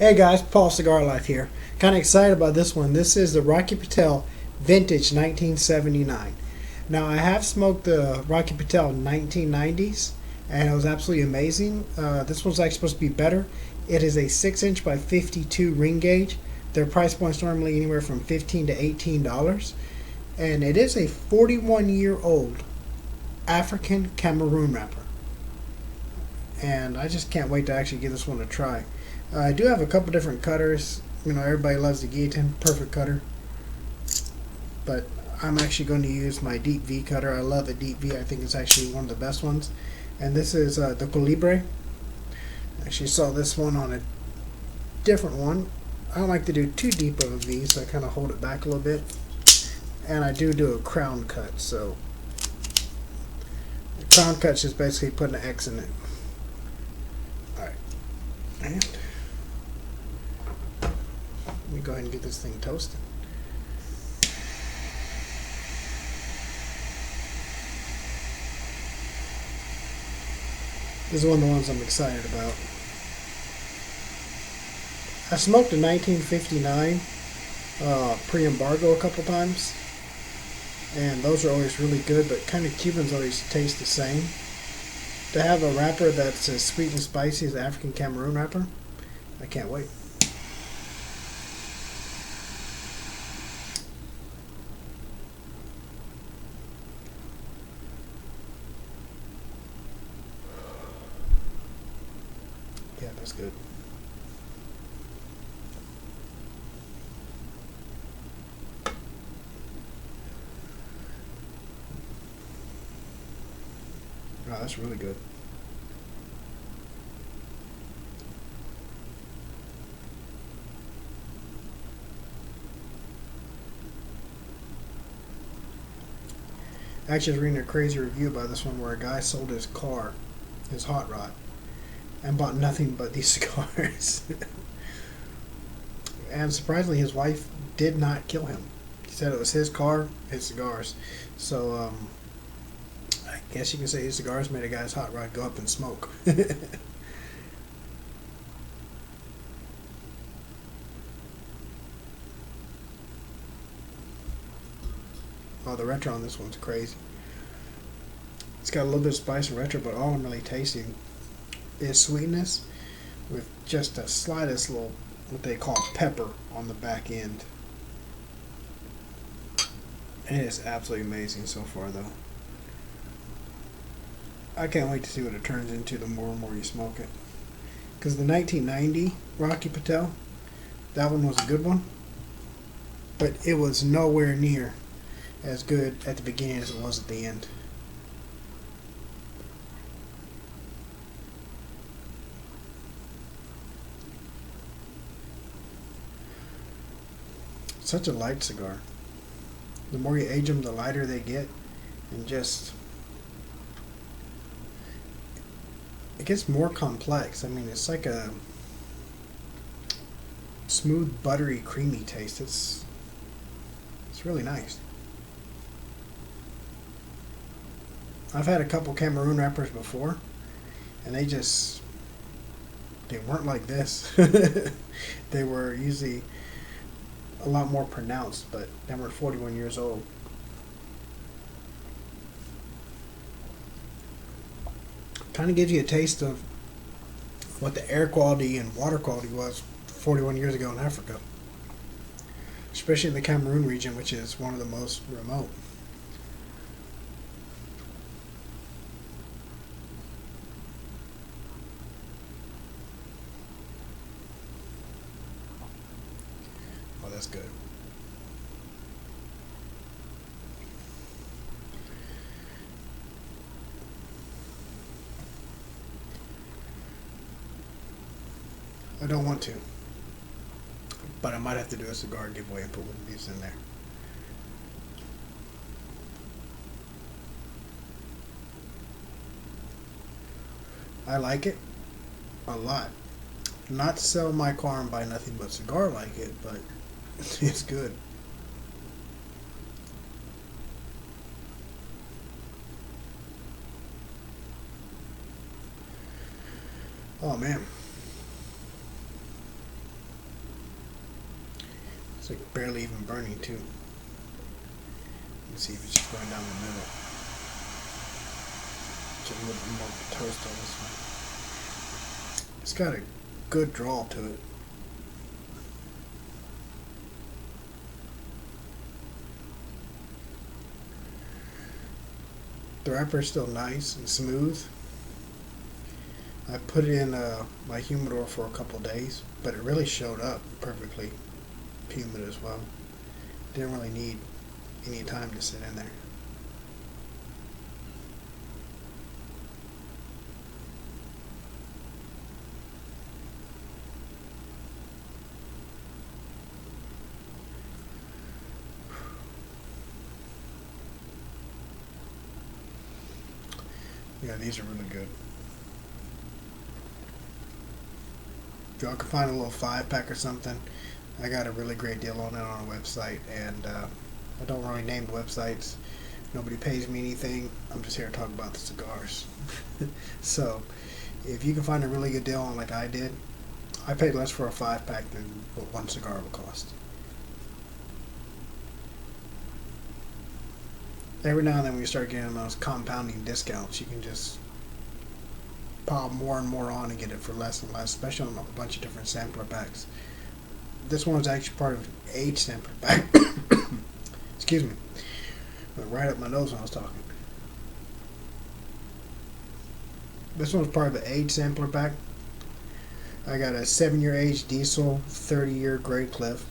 Hey guys, Paul Cigar Life here. Kind of excited about this one. This is the Rocky Patel Vintage 1979. Now I have smoked the Rocky Patel 1990s and it was absolutely amazing. This one's actually supposed to be better. It is a 6-inch by 52 ring gauge. Their price point's normally anywhere from $15 to $18. And it is a 41-year-old African Cameroon wrapper. And I just can't wait to actually give this one a try. I do have a couple different cutters. You know, everybody loves the guillotine, perfect cutter. But I'm actually going to use my deep V cutter. I love the deep V. I think it's actually one of the best ones. And this is the Colibre. I actually saw this one on a different one. I don't like to do too deep of a V, so I kind of hold it back a little bit. And I do a crown cut. So the crown cut's just basically putting an X in it. Alright. And let me go ahead and get this thing toasted. This is one of the ones I'm excited about. I smoked a 1959 pre-embargo a couple times, and those are always really good, but kind of Cubans always taste the same. To have a wrapper that's as sweet and spicy as the African Cameroon wrapper, I can't wait. Yeah, that's good. Oh, that's really good. Actually, I was reading a crazy review about this one where a guy sold his car, his hot rod, and bought nothing but these cigars. And surprisingly, his wife did not kill him. He said it was his car, his cigars. So, I guess you can say his cigars made a guy's hot rod go up in smoke. Oh, the retro on this one's crazy. It's got a little bit of spice and retro, but all I'm really tasting is sweetness with just the slightest little, what they call pepper on the back end. And it is absolutely amazing so far, though. I can't wait to see what it turns into the more and more you smoke it. Because the 1990 Rocky Patel, that one was a good one, but it was nowhere near as good at the beginning as it was at the end. Such a light cigar. The more you age them, the lighter they get, and just it gets more complex. I mean, it's like a smooth, buttery, creamy taste. It's really nice. I've had a couple Cameroon wrappers before, and they weren't like this. They were usually a lot more pronounced, but they were 41 years old. Kind of gives you a taste of what the air quality and water quality was 41 years ago in Africa, especially in the Cameroon region, which is one of the most remote. Oh, that's good. I don't want to, but I might have to do a cigar giveaway and put one of these in there. I like it a lot. Not to sell my car and buy nothing but cigar like it, but it's good. Oh man. It's like barely even burning too. Let's see if it's just going down the middle. Get a little bit more toast on this one. It's got a good draw to it. The wrapper is still nice and smooth. I put it in my humidor for a couple days, but it really showed up perfectly humid as well. Didn't really need any time to sit in there. Yeah, these are really good. If y'all can find a little 5-pack or something, I got a really great deal on it on a website, and I don't really name the websites. Nobody pays me anything. I'm just here to talk about the cigars. So, if you can find a really good deal on like I did, I paid less for a 5-pack than what one cigar would cost. Every now and then when you start getting those compounding discounts, you can just pile more and more on and get it for less and less, especially on a bunch of different sampler packs. This one was actually part of an age sampler pack. Excuse me. Went right up my nose when I was talking. This one was part of an age sampler pack. I got a 7-year age diesel, 30-year Grey Cliff,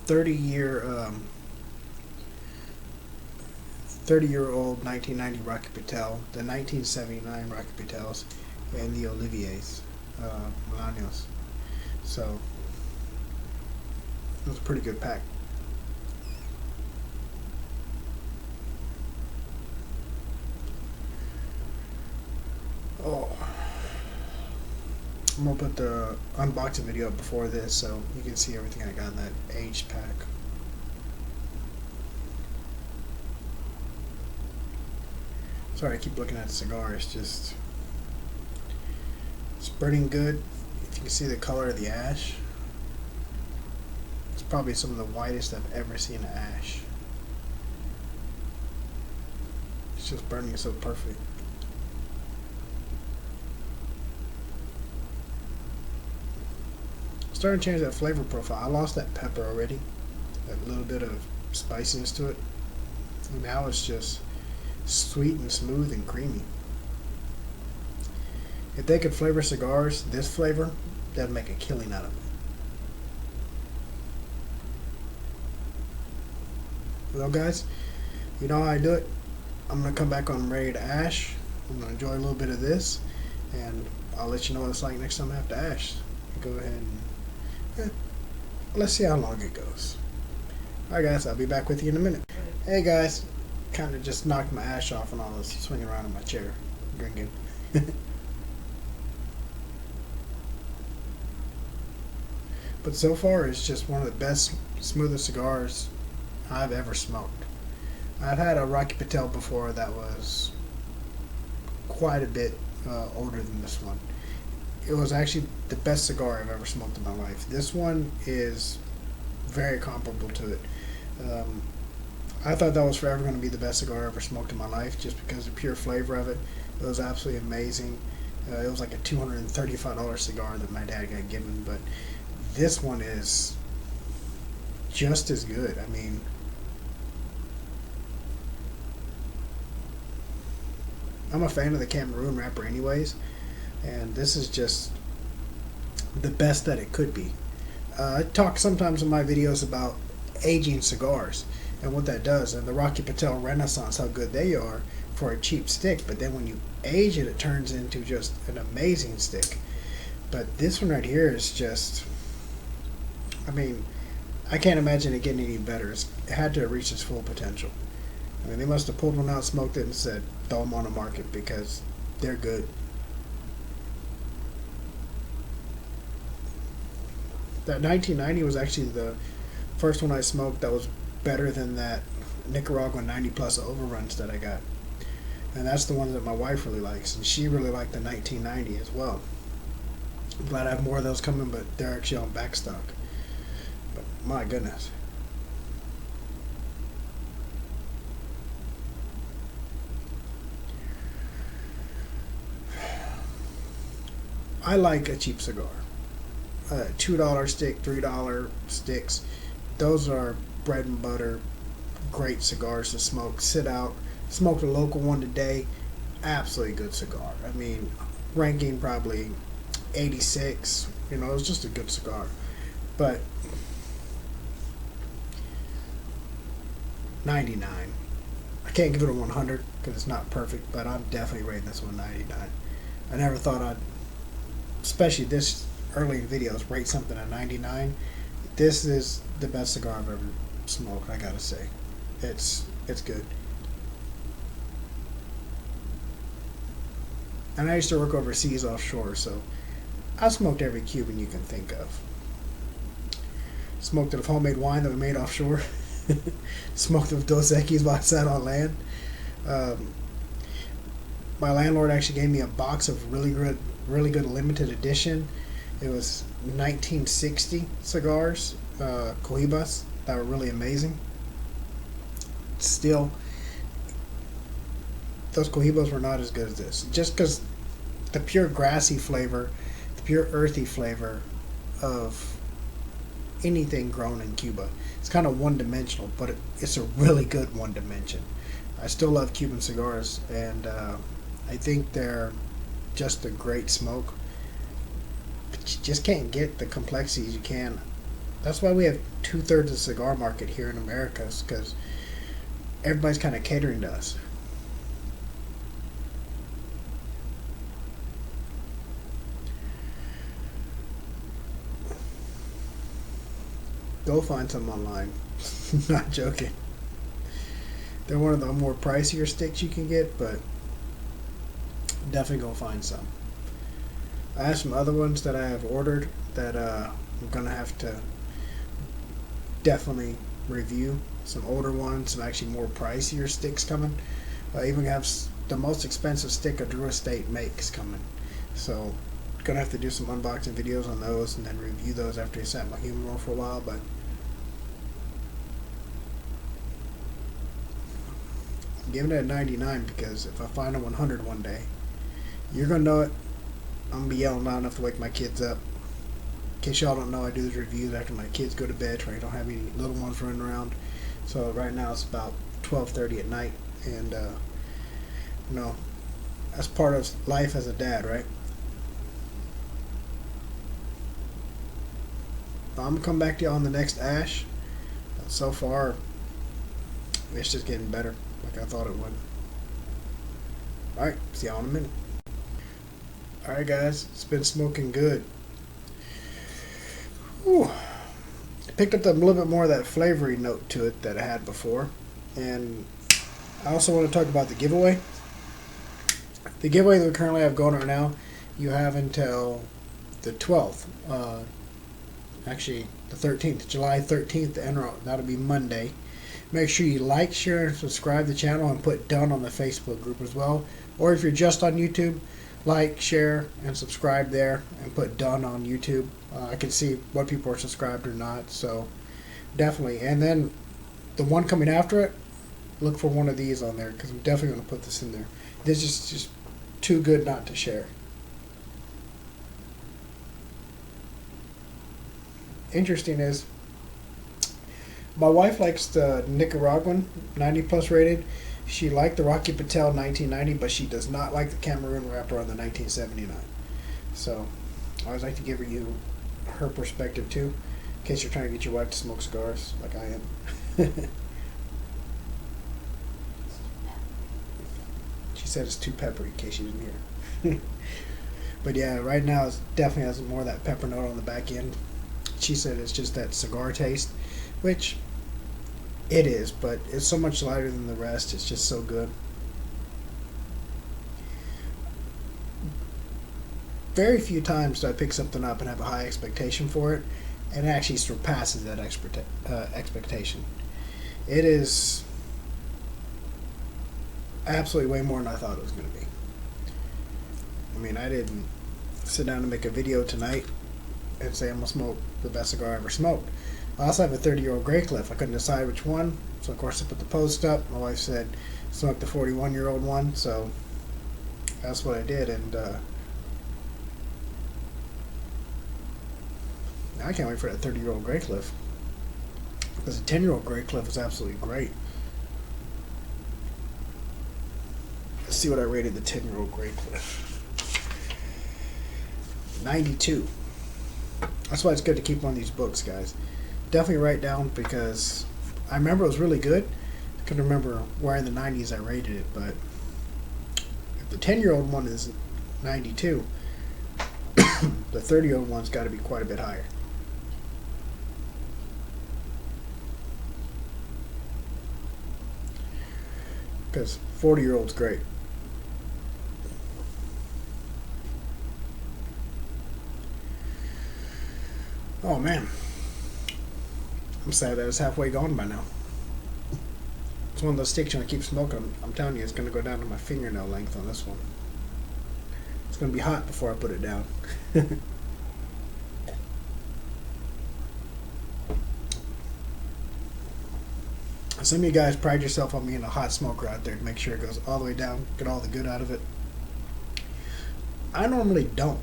30-year-old 1990 Rocky Patel, the 1979 Rocky Patels, and the Oliviers, Milanos. So, it was a pretty good pack. Oh, I'm going to put the unboxing video up before this so you can see everything I got in that aged pack. Sorry, I keep looking at the cigar. It's burning good. If you can see the color of the ash, it's probably some of the whitest I've ever seen ash. It's just burning so perfect. Starting to change that flavor profile. I lost that pepper already, that little bit of spiciness to it. And now it's just sweet and smooth and creamy. If they could flavor cigars this flavor, they'd make a killing out of it. Well guys, you know how I do it. I'm going to come back on ready to ash. I'm going to enjoy a little bit of this, and I'll let you know what it's like next time I have to ash. Go ahead and let's see how long it goes. Alright guys, I'll be back with you in a minute. Hey guys, kind of just knocked my ash off when I was swinging around in my chair drinking. But so far it's just one of the best, smoothest cigars I've ever smoked. I've had a Rocky Patel before that was quite a bit older than this one. It was actually the best cigar I've ever smoked in my life. This one is very comparable to it. I thought that was forever going to be the best cigar I ever smoked in my life, just because of the pure flavor of it. It was absolutely amazing. It was like a $235 cigar that my dad got given, but this one is just as good. I mean, I'm a fan of the Cameroon wrapper anyways, and this is just the best that it could be. I talk sometimes in my videos about aging cigars and what that does, and the Rocky Patel Renaissance, how good they are for a cheap stick, but then when you age it, it turns into just an amazing stick. But this one right here is just, I mean, I can't imagine it getting any better. It had to have reached its full potential. I mean, they must have pulled one out, smoked it, and said, throw them on the market, because they're good. That 1990 was actually the first one I smoked that was better than that Nicaraguan 90 plus overruns that I got. And that's the one that my wife really likes, and she really liked the 1990 as well. I'm glad I have more of those coming, but they're actually on back stock. But My goodness. I like a cheap cigar. $2 stick, $3 sticks. Those are bread and butter, great cigars to smoke. Sit out. Smoked a local one today. Absolutely good cigar. I mean, ranking probably 86. You know, it was just a good cigar. But 99. I can't give it a 100 because it's not perfect, but I'm definitely rating this one 99. I never thought I'd, especially this early in videos, rate something at 99. This is the best cigar I've ever smoked, I gotta say. It's good. And I used to work overseas offshore, so I smoked every Cuban you can think of. Smoked of homemade wine that we made offshore. Smoked of Dos Equis while I sat on land. Um, my landlord actually gave me a box of really good limited edition. It was 1960 cigars, Cohibas, that were really amazing. Still, those Cohibas were not as good as this. Just because the pure grassy flavor, the pure earthy flavor of anything grown in Cuba. It's kind of one-dimensional, but it's a really good one dimension. I still love Cuban cigars, and I think they're just a great smoke. But you just can't get the complexities you can. That's why we have 2/3 of the cigar market here in America, because everybody's kind of catering to us. Go find some online. Not joking. They're one of the more pricier sticks you can get, but definitely go find some. I have some other ones that I have ordered that I'm gonna have to definitely review. Some older ones, some actually more pricier sticks coming. I even have the most expensive stick a Drew Estate makes coming. So gonna have to do some unboxing videos on those and then review those after I sat in my humidor for a while. But I'm giving it a 99 because if I find a 100 one day, you're gonna know it. I'm gonna be yelling loud enough to wake my kids up. In case y'all don't know, I do these reviews after my kids go to bed, where I don't have any little ones running around. So right now it's about 12:30 at night, and you know, that's part of life as a dad, right? I'm gonna come back to you on the next ash. So far, it's just getting better, like I thought it would. Alright, see y'all in a minute. Alright guys, it's been smoking good. Whew. Picked up a little bit more of that flavory note to it that I had before. And I also want to talk about the giveaway. The giveaway that we currently have going right now, you have until the 12th. Actually, the 13th, July 13th to enter. That'll be Monday. Make sure you like, share, and subscribe to the channel, and put done on the Facebook group as well. Or if you're just on YouTube, like, share, and subscribe there, and put done on YouTube. I can see what people are subscribed or not, so definitely. And then the one coming after it, look for one of these on there, because I'm definitely going to put this in there. This is just too good not to share. Interesting is, my wife likes the Nicaraguan 90 plus rated. She liked the Rocky Patel 1990, but she does not like the Cameroon wrapper on the 1979. So I always like to give you her perspective too, in case you're trying to get your wife to smoke cigars like I am. She said it's too peppery, in case you didn't hear. But yeah, right now it definitely has more of that pepper note on the back end. She said it's just that cigar taste, which it is, but it's so much lighter than the rest. It's just so good. Very few times do I pick something up and have a high expectation for it, and it actually surpasses that expectation. It is absolutely way more than I thought it was going to be. I mean, I didn't sit down and make a video tonight and say I'm going to smoke the best cigar I ever smoked. I also have a 30-year-old Grey Cliff. I couldn't decide which one, so of course I put the post up. My wife said smoke the 41-year-old one, so that's what I did, and I can't wait for that 30-year-old Grey Cliff, because the 10-year-old Grey Cliff is absolutely great. Let's see what I rated the 10-year-old Grey Cliff. 92. That's why it's good to keep one of these books, guys. Definitely write down, because I remember it was really good. I couldn't remember where in the 90s I rated it, but if the 10-year-old one is 92, the 30-year-old one's got to be quite a bit higher. Because 40-year-old's great. Oh man, I'm sad that it's halfway gone by now. It's one of those sticks you want to keep smoking. I'm telling you, it's going to go down to my fingernail length on this one. It's going to be hot before I put it down. Some of you guys pride yourself on being a hot smoker out there to make sure it goes all the way down, get all the good out of it. I normally don't.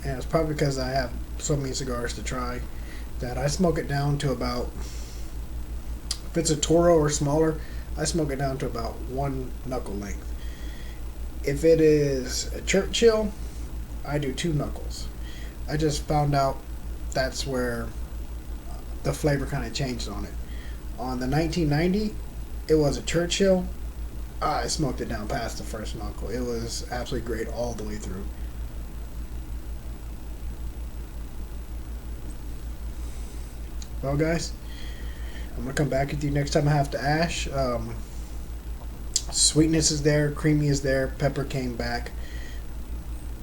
And it's probably because I have so many cigars to try that I smoke it down to about, if it's a Toro or smaller, I smoke it down to about one knuckle length. If it is a Churchill, I do 2 knuckles. I just found out that's where the flavor kind of changed on it. On the 1990, it was a Churchill. I smoked it down past the first knuckle. It was absolutely great all the way through. Well, guys, I'm going to come back with you next time I have to ash. Sweetness is there, creamy is there, pepper came back.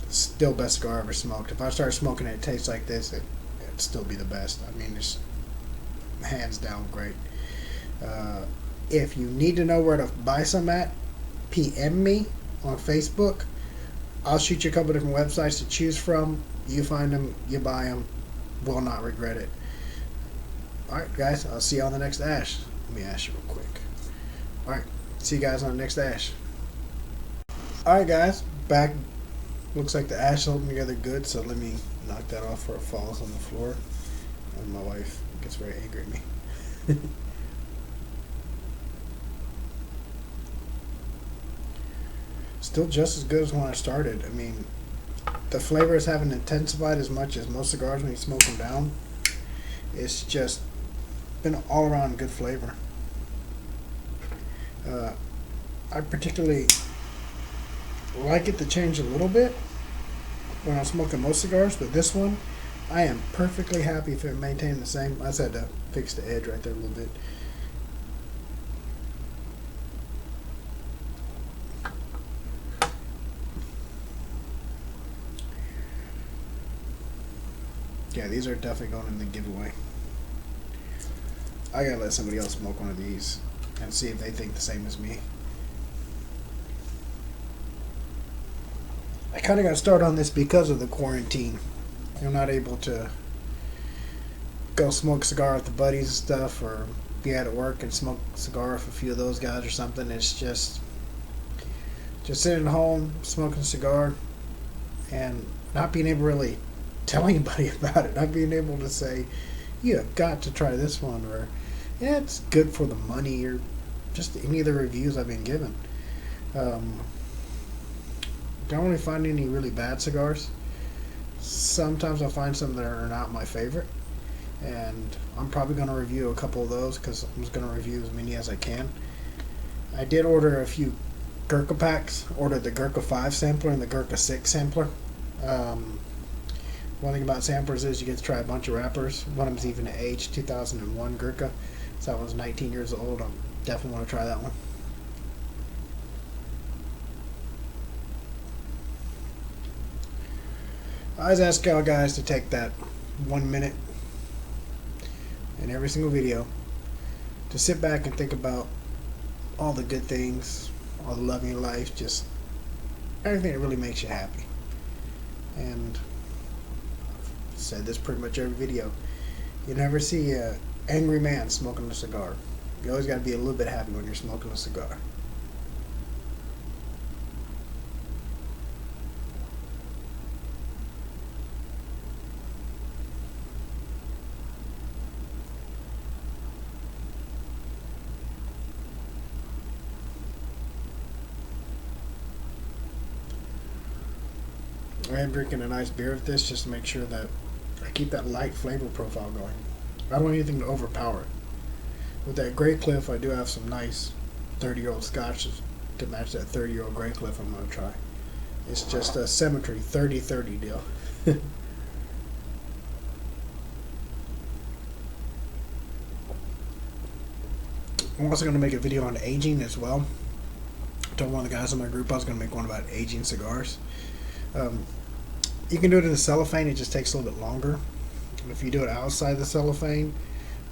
Still best cigar I ever smoked. If I started smoking it, it tastes like this, it'd still be the best. I mean, it's hands down great. If you need to know where to buy some at, PM me on Facebook. I'll shoot you a couple different websites to choose from. You find them, you buy them. Will not regret it. Alright, guys, I'll see you on the next ash. Let me ash you real quick. Alright, see you guys on the next ash. Alright, guys, back. Looks like the ash is holding together good, so let me knock that off before it falls on the floor. And my wife gets very angry at me. Still just as good as when I started. I mean, the flavors haven't intensified as much as most cigars when you smoke them down. It's just been all around good flavor. I particularly like it to change a little bit when I'm smoking most cigars, but this one, I am perfectly happy if it maintained the same. I just had to fix the edge right there a little bit. Yeah, these are definitely going in the giveaway. I gotta let somebody else smoke one of these and see if they think the same as me. I kind of got started on this because of the quarantine. I'm not able to go smoke a cigar with the buddies and stuff, or be at work and smoke a cigar with a few of those guys or something. It's just sitting at home, smoking a cigar, and not being able to really tell anybody about it. Not being able to say, you have got to try this one, or yeah, it's good for the money, or just any of the reviews I've been given. Don't really find any really bad cigars. Sometimes I'll find some that are not my favorite, and I'm probably going to review a couple of those because I'm just going to review as many as I can. I did order a few Gurkha packs. Ordered the Gurkha 5 sampler and the Gurkha 6 sampler. One thing about samplers is you get to try a bunch of wrappers. One of them's even an aged 2001 Gurkha. So that one's 19 years old. I definitely want to try that one. I always ask y'all guys to take that 1 minute in every single video to sit back and think about all the good things, all the love in your life, just everything that really makes you happy. And I've said this pretty much every video. You never see a angry man smoking a cigar. You always got to be a little bit happy when you're smoking a cigar. I am drinking a nice beer with this just to make sure that I keep that light flavor profile going. I don't want anything to overpower it. With that Grey Cliff, I do have some nice 30-year-old scotches to match that 30-year-old Grey Cliff I'm going to try. It's just a Symmetry 30-30 deal. I'm also going to make a video on aging as well. I told one of the guys in my group I was going to make one about aging cigars. You can do it in the cellophane, it just takes a little bit longer. And if you do it outside the cellophane,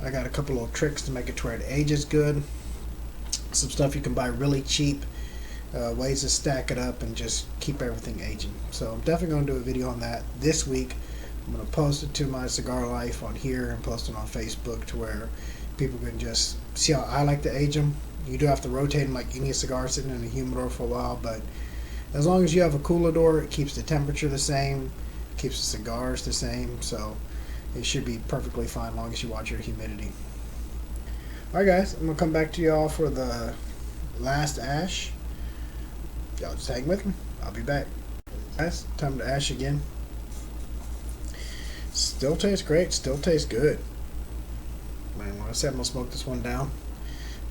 I got a couple little tricks to make it to where it ages good. Some stuff you can buy really cheap, ways to stack it up and just keep everything aging. So I'm definitely going to do a video on that this week. I'm going to post it to my Cigar Life on here and post it on Facebook to where people can just see how I like to age them. You do have to rotate them like any cigar sitting in a humidor for a while, but as long as you have a cooler door, it keeps the temperature the same, keeps the cigars the same, so it should be perfectly fine as long as you watch your humidity. Alright guys, I'm going to come back to y'all for the last ash. Y'all just hang with me. I'll be back. Guys, time to ash again. Still tastes great, still tastes good. Man, when I said I'm going to smoke this one down,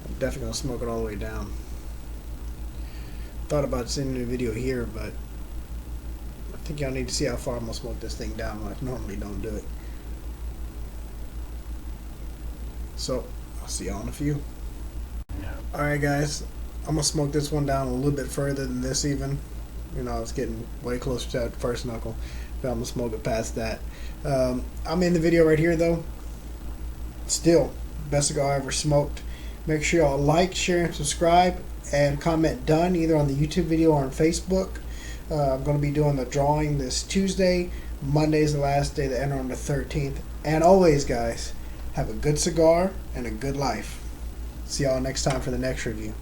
I'm definitely going to smoke it all the way down. Thought about sending a video here, but I think y'all need to see how far I'm going to smoke this thing down when I normally don't do it. So, I'll see y'all in a few. Alright guys, I'm going to smoke this one down a little bit further than this even. You know, it's getting way closer to that first knuckle, but I'm going to smoke it past that. I'm in the video right here though. Still, best cigar I ever smoked. Make sure y'all like, share, and subscribe, and comment done either on the YouTube video or on Facebook. I'm going to be doing the drawing this Tuesday. Monday is the last day to enter on the 13th. And always, guys, have a good cigar and a good life. See y'all next time for the next review.